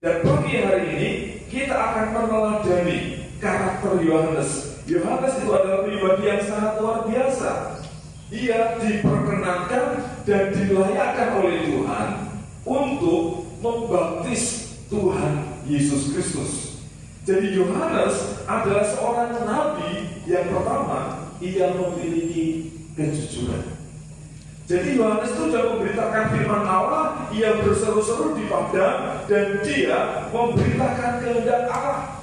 Dan pagi hari ini kita akan meneladani karakter Yohanes. Yohanes itu adalah pribadi yang sangat luar biasa. Ia diperkenankan dan dilayakkan oleh Tuhan untuk membaptis Tuhan Yesus Kristus. Jadi Yohanes adalah seorang nabi yang pertama, ia memiliki kejujuran. Jadi Yohanes itu sudah memberitakan firman Allah, ia berseru-seru di padang dan dia memberitakan kehendak Allah.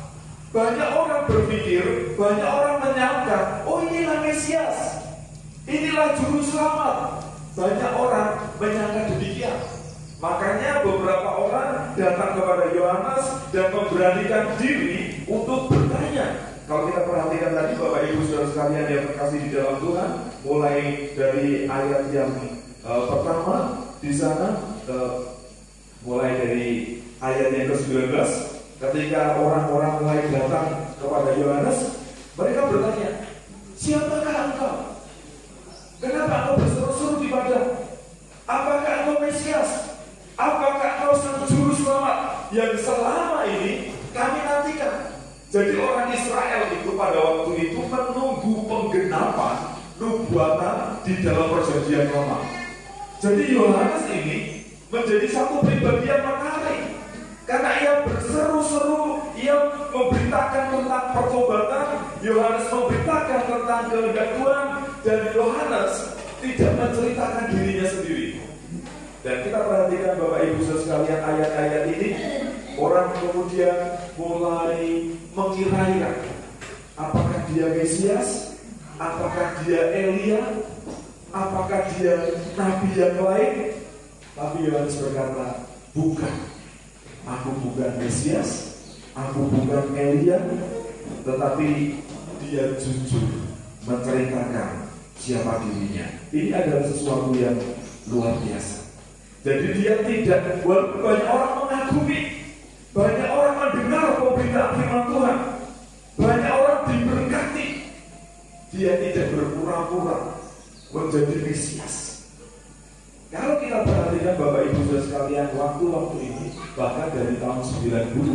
Banyak orang berpikir, banyak orang menyangka, oh inilah Mesias, inilah juru selamat. Banyak orang menyangka demikian. Makanya beberapa orang datang kepada Yohanes dan memberanikan diri untuk bertanya. Kalau kita perhatikan tadi Bapak Ibu Saudara sekalian yang terkasih di dalam Tuhan, mulai dari ayat yang pertama di sana, mulai dari ayat yang ke-19, ketika orang-orang mulai datang kepada Yohanes, mereka bertanya, siapakah engkau? Kenapa engkau berseru-seru di padang? Apakah engkau Mesias? Apakah engkau sang juru selamat yang selama ini kami nantikan? Jadi orang Israel itu pada waktu itu menunggu penggenapan nubuatan di dalam perjanjian lama. Jadi Yohanes ini menjadi satu pribadi yang menarik karena ia berseru-seru, ia memberitakan tentang pertobatan, Yohanes memberitakan tentang kehendak Tuhan, dan Yohanes tidak menceritakan dirinya sendiri. Dan kita perhatikan Bapak Ibu sekalian ayat-ayat ini, orang kemudian mulai mengira-ira apakah dia Mesias, apakah dia Elia, apakah dia nabi yang lain. Tapi Yohanes berkata, bukan, aku bukan Mesias, aku bukan Elia, tetapi dia jujur menceritakan siapa dirinya. Ini adalah sesuatu yang luar biasa. Jadi dia tidak, walaupun banyak orang mengagumi, banyak orang mendengar pemberitaan firman Tuhan, banyak orang diberkati, dia tidak berpura-pura menjadi Mesias. Kalau kita perhatikan Bapak Ibu Saudara sekalian, waktu-waktu ini, bahkan dari tahun 92,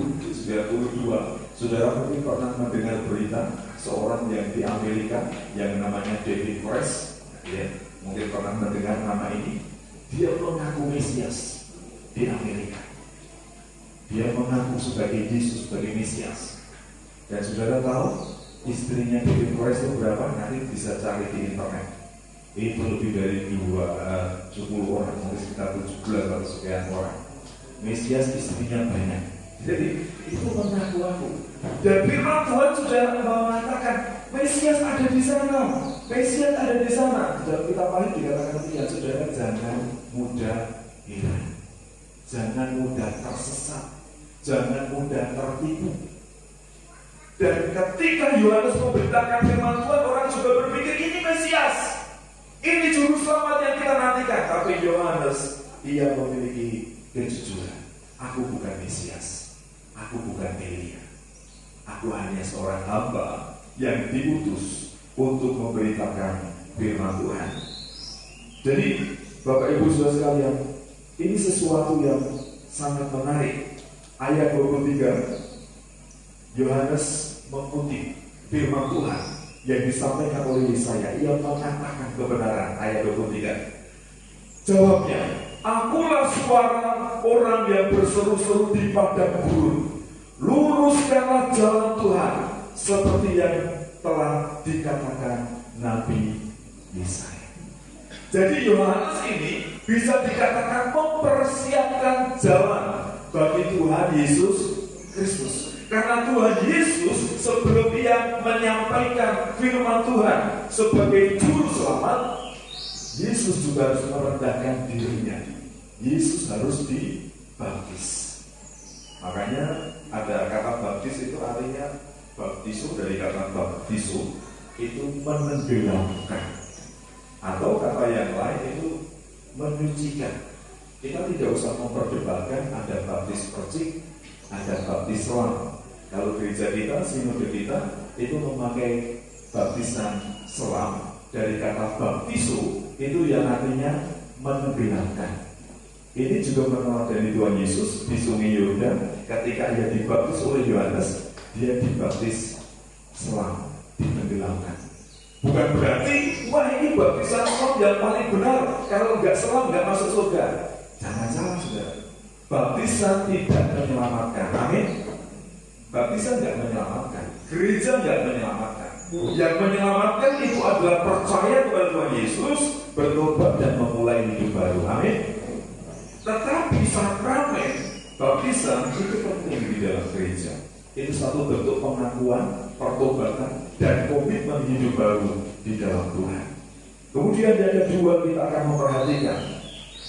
saudara mungkin pernah mendengar berita seorang yang di Amerika yang namanya David Koresh, ya, mungkin pernah mendengar nama ini. Dia mengaku Mesias di Amerika. Dia mengaku sebagai Yesus, sebagai Mesias. Dan saudara tahu istrinya David Koresh itu berapa? Nanti bisa cari di internet. Itu lebih dari 10 orang, mungkin sekitar 17 atau sekian orang. Mesias istrinya banyak. Jadi itu mengaku-aku. Dan firman Tuhan sudah mengatakan Mesias ada di sana, Mesias ada di sana. Dan kita paling dikatakan ya saudara, jangan mudah hilang, jangan mudah tersesat, jangan mudah tertipu. Dan ketika Yohanes memberitakan firman Tuhan, orang juga berpikir ini Mesias, ini juru selamat yang kita nantikan. Tapi Yohanes, ia memiliki kejujuran. Aku bukan Mesias, aku bukan Elia, aku hanya seorang hamba yang diutus untuk memberitakan firman Tuhan. Jadi Bapak Ibu Saudara sekalian, ini sesuatu yang sangat menarik. Ayat 23, Yohanes mengutip firman Tuhan yang disampaikan oleh Yesaya. Ia mengatakan kebenaran. Ayat 23, jawabnya, akulah suara orang yang berseru-seru di padang gurun, luruskanlah jalan Tuhan, seperti yang telah dikatakan Nabi Yesaya. Jadi Yohanes ini bisa dikatakan mempersiapkan jalan bagi Tuhan Yesus Kristus. Karena Tuhan Yesus sebelum ia menyampaikan firman Tuhan sebagai juru selamat, Yesus juga harus merendahkan dirinya. Yesus harus dibaptis. Makanya ada kata baptis itu artinya baptiso, dari kata baptiso itu menenggelamkan, atau kata yang lain itu menyucikan. Kita tidak usah memperdebatkan ada baptis percik, ada baptis selam. Kalau gereja kita, sinode kita itu memakai baptisan selam dari kata baptiso itu yang artinya menenggelamkan. Ini juga meneladani Tuhan Yesus di Sungai Yordan. Ketika ia dibaptis oleh Yohanes, dia dibaptis selam, ditenggelamkan. Bukan berarti, wah ini baptisan selam yang paling benar, kalau nggak selam nggak masuk surga. Jangan salah, saudara. Baptisan tidak menyelamatkan. Amin. Baptisan nggak menyelamatkan, gereja nggak menyelamatkan. Yang menyelamatkan itu adalah percaya kepada Tuhan Yesus, bertobat dan memulai hidup baru. Amin. Tetapi sakramen baptisan itu penting di dalam gereja. Itu satu bentuk pengakuan, pertobatan, dan komitmen hidup baru di dalam Tuhan. Kemudian yang kedua kita akan memperhatikan,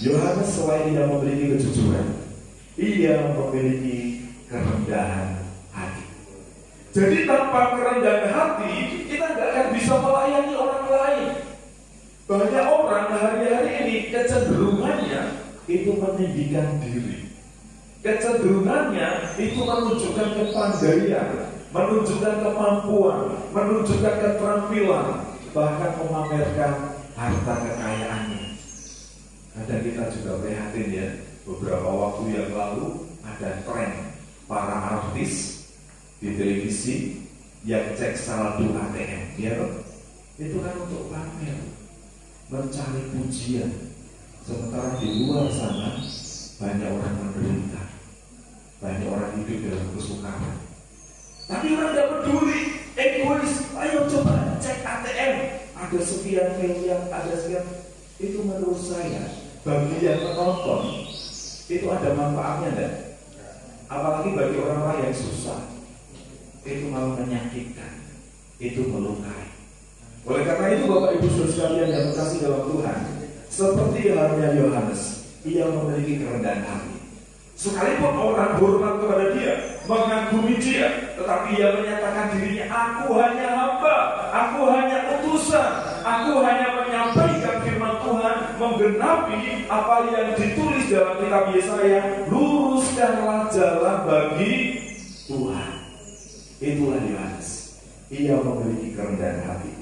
Yohanes selain dia memiliki kejujuran, ia memiliki kerendahan hati. Jadi tanpa kerendahan hati, kita tidak akan bisa melayani orang lain. Banyak orang hari-hari ini kecenderungannya itu meninggikan diri. Kecenderungannya itu menunjukkan kepandaian, menunjukkan kemampuan, menunjukkan keterampilan, bahkan memamerkan harta kekayaannya. Kadang kita juga prihatin ya, beberapa waktu yang lalu ada tren para artis di televisi yang cek saldo ATM, ya, itu kan untuk pamer, mencari pujian. Sementara di luar sana banyak orang menderita, banyak orang hidup dalam kesukaran. Tapi orang tidak peduli, egois. Ayo coba cek ATM, ada sekian miliar, ada sekian. Itu menurut saya bagi yang menonton itu ada manfaatnya enggak? Apalagi bagi orang-orang yang susah, itu malah menyakitkan, itu melukai. Oleh karena itu Bapak Ibu Saudara sekalian yang terkasih dalam Tuhan, seperti halnya Yohanes, ia memiliki kerendahan hati. Sekalipun orang hormat kepada dia, mengagumi dia, tetapi ia menyatakan dirinya, aku hanya hamba, aku hanya utusan, aku hanya menyampaikan firman Tuhan, menggenapi apa yang ditulis dalam kitab Yesaya, luruskanlah jalan bagi Tuhan. Itulah Yohanes. Ia memiliki kerendahan hati.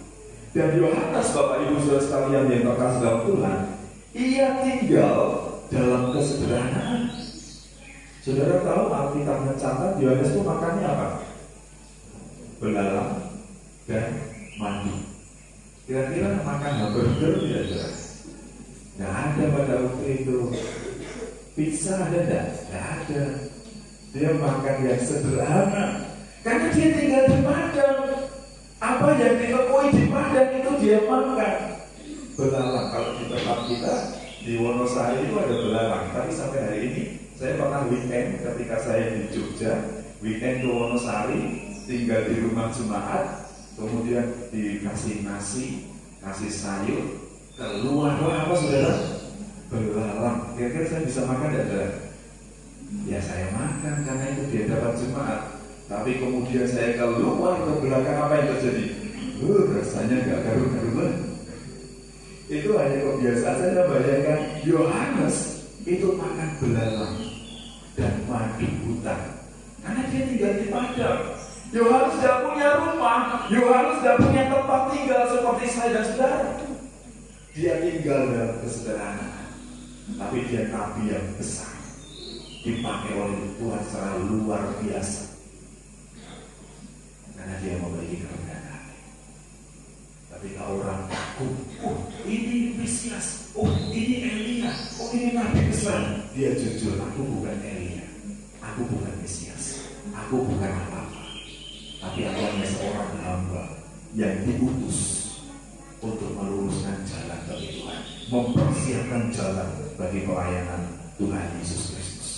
Dan Yohanes, Bapak Ibu Saudara sekalian yang terkasih dalam Tuhan, ia tinggal dalam kesederhanaan. Saudara tahu Alkitab mencatat Yohanes itu makannya apa? Belalang dan madu. Kira-kira makan hamburger tidak ada? Tidak ada pada waktu itu. Pizza ada tidak? Tidak ada. Dia makan yang sederhana. Karena dia tinggal di padang. Apa yang ditemui di padang itu dia makan. Belalang, kalau di tempat kita di Wonosari itu ada belalang. Tapi sampai hari ini saya pernah weekend ketika saya di Jogja, weekend ke Wonosari, tinggal di rumah jemaat, kemudian dikasih nasi, kasih sayur, keluarlah apa saudara? Belalang. Kira-kira saya bisa makan tidak? Ya saya makan karena itu dia dapat jemaat. Tapi kemudian saya keluar ke belakang, apa yang terjadi? Rasanya gak karu-karuan. Itu hanya kebiasaan saya. Bayangkan Yohanes itu makan belalang dan madu hutan karena dia tinggal di padang. Yohanes tidak punya rumah, Yohanes tidak punya tempat tinggal seperti saya dan saudara. Dia tinggal dalam kesederhanaan, tapi dia nabi yang besar, dipakai oleh Tuhan secara luar biasa karena dia memiliki kerendahan hati. Tapi kalau orang takut, oh ini Mesias, oh ini Elia, oh ini nabi besar, dia jujur, aku bukan Elia, aku bukan Mesias, aku bukan apa-apa, tapi aku hanya seorang hamba yang diutus untuk meluruskan jalan bagi Tuhan, mempersiapkan jalan bagi pelayanan Tuhan Yesus Kristus.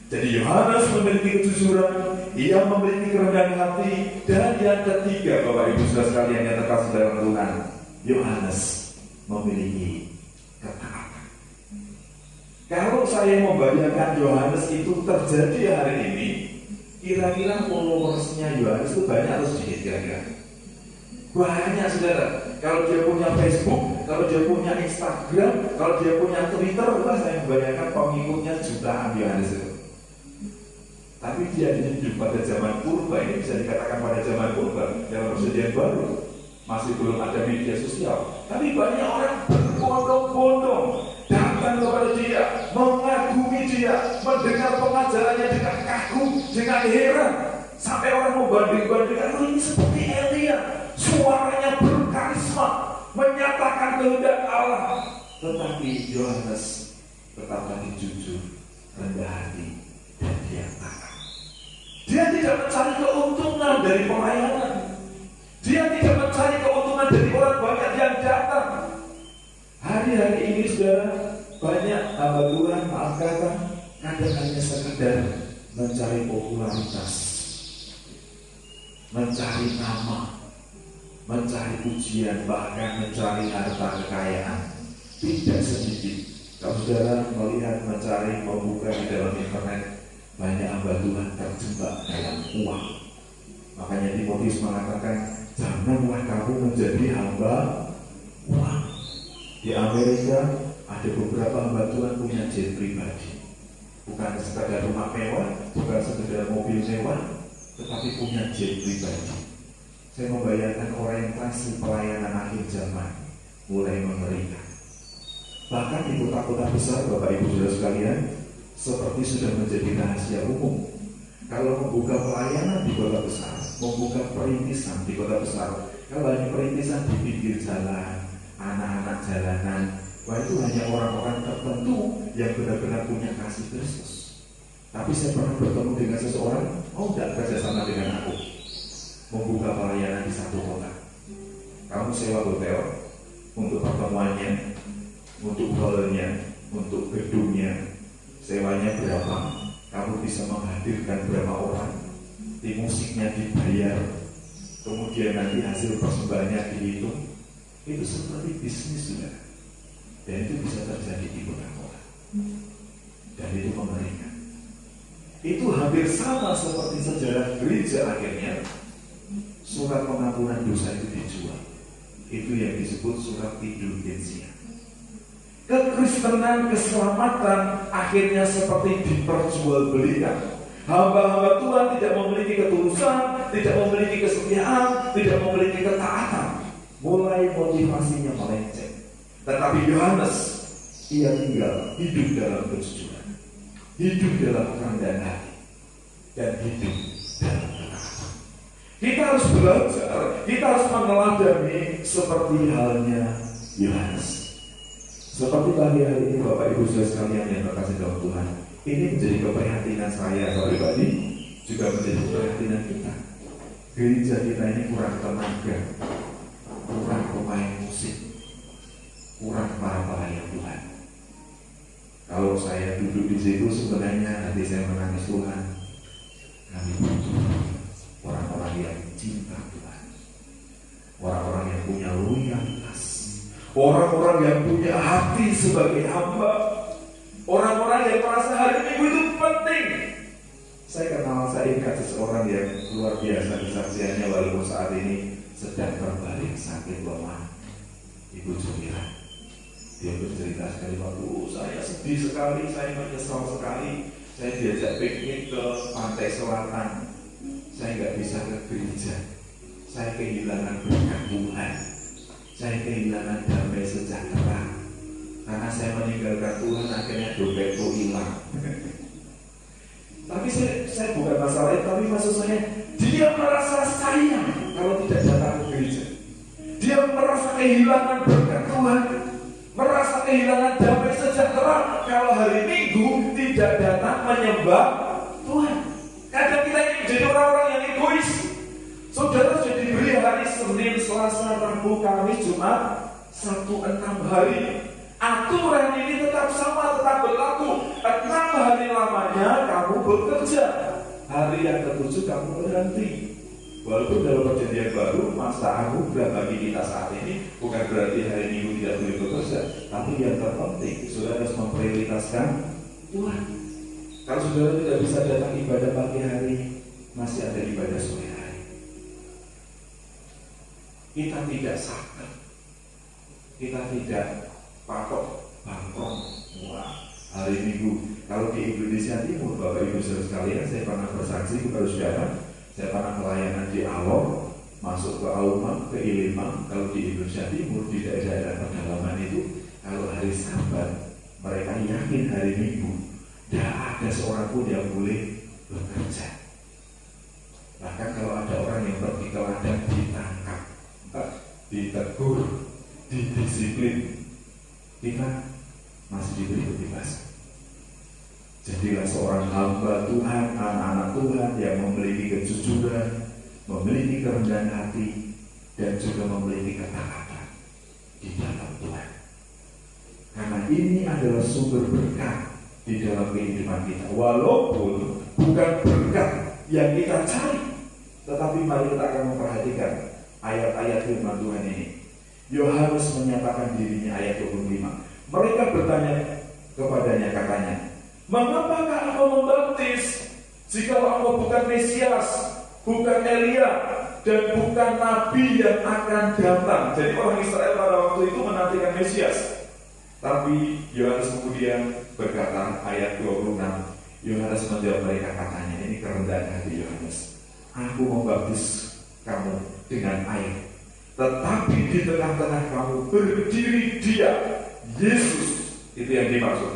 Jadi Yohanes memiliki kejujuran, ia memiliki kerendahan hati, dan yang ketiga, Bapak Ibu Saudara sekalian yang terkasih dalam Tuhan, Yohanes memiliki ketaatan. Kalau saya membayangkan Yohanes itu terjadi hari ini, kira-kira followersnya Yohanes itu banyak atau sedikit kira-kira? Banyak saudara. Kalau dia punya Facebook, kalau dia punya Instagram, kalau dia punya Twitter, saya membayangkan pengikutnya jutaan Yohanes itu. Tapi dia hidup pada zaman purba, ini bisa dikatakan pada zaman purba, dalam perjanjian baru, masih belum ada media sosial. Tapi banyak orang berbondong-bondong datang menyembahkan kepada Dia, mengagumi Dia, mendengar pengajarannya dengan kagum, dengan heran. Sampai orang membanding-bandingkan, ini seperti Elia, suaranya berkarisma, menyatakan kehendak Allah. Tetapi Yohanes tetap lagi jujur, rendah hati, dan dia taat. Dia tidak mencari keuntungan dari pelayanan. Dia tidak mencari keuntungan dari orang banyak yang datang. Hari-hari ini saudara, banyak hamba Tuhan, maaf kata, kadang hanya sekedar mencari popularitas, mencari nama, mencari pujian, bahkan mencari harta kekayaan. Tidak sedikit kalau saudara melihat, mencari, membuka di dalam internet, banyak hamba Tuhan terjebak dalam uang. Makanya Timotius mengatakan, janganlah kamu menjadi hamba uang. Di Amerika ada beberapa hamba Tuhan punya jet pribadi, bukan sekadar rumah mewah, bukan sekadar mobil mewah, tetapi punya jet pribadi. Saya membayangkan orientasi pelayanan akhir zaman mulai mengerikan. Bahkan di kota-kota besar, Bapak Ibu Saudara sekalian, seperti sudah menjadi rahasia umum. Kalau membuka pelayanan di kota besar, membuka perintisan di kota besar, kalau hanya perintisan di pinggir jalan, anak-anak jalanan, wah itu hanya orang-orang tertentu yang benar-benar punya kasih Kristus. Tapi saya pernah bertemu dengan seseorang, mau tidak kerjasama dengan aku membuka pelayanan di satu kota. Kamu sewa hotel untuk pertemuannya, untuk hallnya, untuk gedungnya, sewanya berapa, kamu bisa menghadirkan berapa orang, di musiknya dibayar, kemudian nanti hasil persembahannya dihitung. Itu seperti bisnis juga, dan itu bisa terjadi di kota-kota, dan itu mengerikan. Itu hampir sama seperti sejarah gereja akhirnya. Surat pengampunan dosa itu dijual. Itu yang disebut surat indulgensia. Kekristenan, keselamatan akhirnya seperti diperjualbelikan. Hamba-hamba Tuhan tidak memiliki ketulusan, tidak memiliki kesetiaan, tidak memiliki ketaatan. Mulai motivasinya melenceng. Tetapi Yohanes, ia tinggal hidup dalam kejujuran, hidup dalam kerendahan hati, dan hidup dalam ketaatan. Kita harus belajar, kita harus meneladani seperti halnya Yohanes. Seperti pagi hari ini Bapak Ibu Saudara sekalian yang terkasih dalam Tuhan, ini menjadi keprihatinan saya pribadi, juga menjadi keprihatinan kita. Gereja kita ini kurang tenaga, kurang pemain musik, kurang para pelayan Tuhan. Kalau saya duduk di situ sebenarnya hati saya menangis, Tuhan, kami butuh orang-orang yang cinta Tuhan, orang-orang yang punya loyalitas, orang-orang yang punya hati sebagai hamba, orang-orang yang merasa hari Minggu itu penting. Saya ingat seseorang yang luar biasa kesaksiannya, walaupun saat ini sedang terbaring sakit lemah, Ibu Jumira. Dia bercerita sekali, waktu saya sedih sekali, saya menyesal sekali, saya diajak piknik ke pantai selatan, saya nggak bisa ke gereja, saya kehilangan berkat Tuhan, saya kehilangan damai sejahtera, karena saya meninggalkan Tuhan, akhirnya dompetku hilang. Tapi saya bukan masalah itu, tapi maksud saya, dia merasa sayang kalau tidak datang ke gereja. Dia merasa kehilangan berkat Tuhan, merasa kehilangan damai sejahtera kalau hari Minggu tidak datang menyembah Tuhan. Kadang kita ini menjadi orang-orang yang egois. Saudara sudah diberi hari Senin, Selasa, Rabu, Kamis, Jumat, Sabtu 6 hari. Aturan ini tetap sama, tetap berlaku. 6 hari lamanya kamu bekerja, hari yang ke-7 kamu berhenti. Walaupun dalam perjanjian baru, masa anugerah bagi kita saat ini bukan berarti hari Minggu tidak boleh bekerja, tapi yang terpenting saudara harus memprioritaskan Tuhan. Kalau saudara tidak bisa datang ibadah pagi hari, masih ada ibadah sore hari. Kita tidak sakit, kita tidak patok bangkrut. Wah, hari Minggu. Kalau di Indonesia Timur, Bapak Ibu Saudara sekalian, saya pernah bersaksi kepada saudara, saya pernah pelayanan di Alor, masuk ke Auma, ke Ilimang. Kalau di Indonesia Timur, di daerah pedalaman itu, kalau hari Sabat Mereka yakin hari Minggu tidak ada seorang pun yang boleh bekerja. Bahkan kalau ada orang yang pergi ke ladang ditangkap, ditegur, didisiplin, kita masih diberi kebebasan. Jadilah seorang hamba Tuhan, anak-anak Tuhan yang memiliki kejujuran, memiliki kerendahan hati, dan juga memiliki ketaatan di dalam Tuhan. Karena ini adalah sumber berkat di dalam kehidupan kita. Walaupun bukan berkat yang kita cari, tetapi mari kita akan memperhatikan ayat-ayat firman Tuhan ini. Yohanes menyatakan dirinya, ayat 25. Mereka bertanya kepadanya, katanya, mengapakah engkau membaptis jika engkau bukan Mesias, bukan Elia, dan bukan Nabi yang akan datang? Jadi orang Israel pada waktu itu menantikan Mesias. Tapi Yohanes kemudian berkata, ayat 26, Yohanes menjawab mereka, katanya, ini kerendahan hati Yohanes, aku membaptis kamu dengan air, tetapi di tengah-tengah kamu berdiri Dia, Yesus, itu yang dimaksud,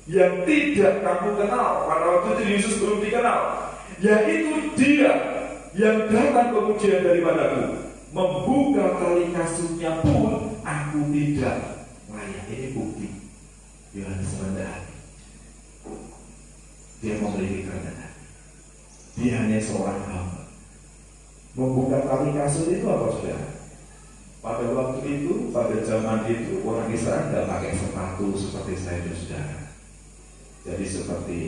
yang tidak kamu kenal. Pada waktu itu Yesus belum dikenal, yaitu Dia yang datang kemudian daripadaku, membuka tali kasutnya pun aku tidak layak. Ini bukti Yohanes rendah hati. Dia memiliki kerendahan. Dia hanya seorang hamba. Membuka tali kasut itu apa, saudara? Pada waktu itu, pada zaman itu, orang Israel tidak pakai sepatu seperti saya dan saudara. Jadi seperti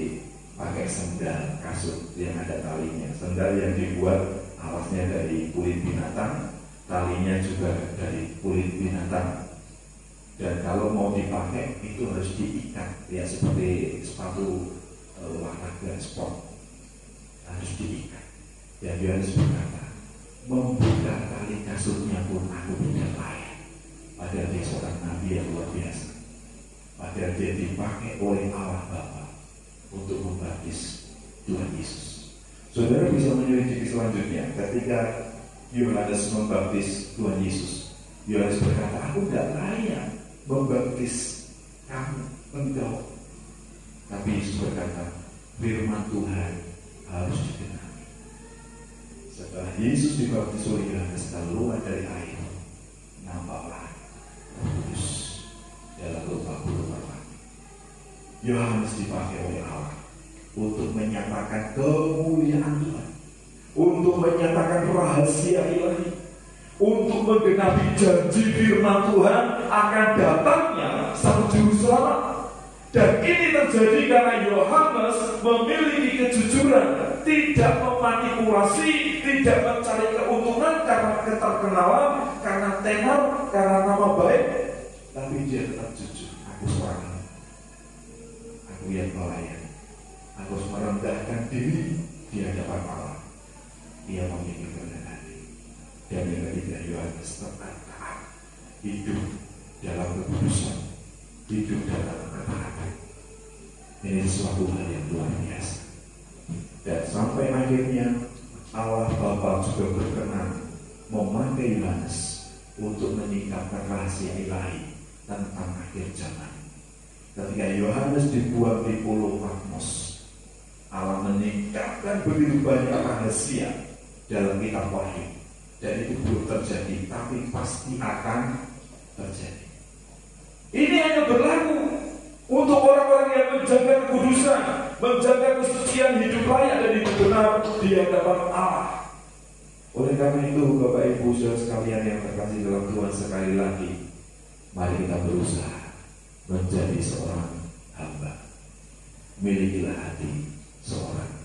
pakai sendal kasut yang ada talinya. Sendal yang dibuat alasnya dari kulit binatang, talinya juga dari kulit binatang. Dan kalau mau dipakai itu harus diikat, ya seperti sepatu olahraga sport, harus diikat. Dan Yohanes berkata, membuka tali kasutnya pun aku tidak layak. Padahal dia seorang nabi yang luar biasa. Padahal dia dipakai oleh Allah Bapa untuk membaptis Tuhan Yesus. Saudara bisa menyelidiki selanjutnya ketika Yohanes membaptis Tuhan Yesus. Yohanes berkata, aku tidak layak membaptis kamu, engkau. Tapi Yesus berkata, firman Tuhan harus digenapi. Setelah Yesus dibaptis oleh Yohanes keluar dari air, nampaklah Kudus dalam rupa burung merpati. Yohanes dipakai oleh Allah untuk menyatakan kemuliaan Tuhan, untuk menyatakan rahasia ilahi, untuk menggenapi janji firman Tuhan akan datangnya sang juru selamat. Dan ini terjadi karena Yohanes memiliki kejujuran, tidak memanipulasi, tidak mencari keuntungan karena keterkenalan, karena tenar, karena nama baik, tapi dia tetap jujur. Aku seorang, aku yang melayani, aku harus merendahkan diri di hadapan Allah. Dia memiliki kerendahan hati. Dan yang ketiga, Yohanes tetap taat, hidup dalam kekudusan, hidup dalam ketaatan. Ini sesuatu hal yang luar biasa. Dan sampai akhirnya Allah Bapa juga berkenan memakai Yohanes untuk menyingkapkan rahasia ilahi tentang akhir zaman. Ketika Yohanes dibuang di Pulau Patmos, Allah menyingkapkan begitu banyak rahasia dalam kitab Wahyu. Dan itu belum terjadi, tapi pasti akan terjadi. Ini hanya berlaku untuk orang-orang yang menjaga kekudusan, menjaga kesucian hidup layak dan hidup benar di hadapan Allah. Oleh karena itu, Bapak Ibu saudara sekalian yang terkasih dalam Tuhan, sekali lagi mari kita berusaha menjadi seorang hamba. Milikilah hati seorang